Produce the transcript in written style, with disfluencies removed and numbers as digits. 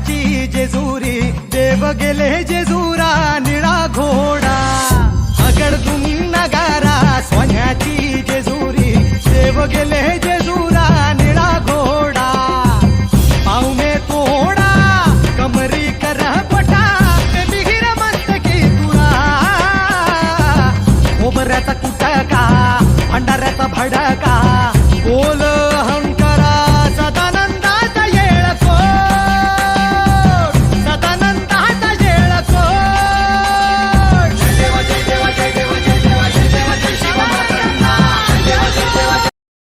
सोन्याची जेजुरी देव गेले जेजुरा निळा घोडा अगडदुम नगारा सोन्याची जेजुरी देव गेले जेजुरा निळा घोडा पाऊ में तोडा कमरी कर पटा बिहिर मस्तकी तुरा खोबऱ्याचा कुटका भंडाऱ्याचा भडका बोल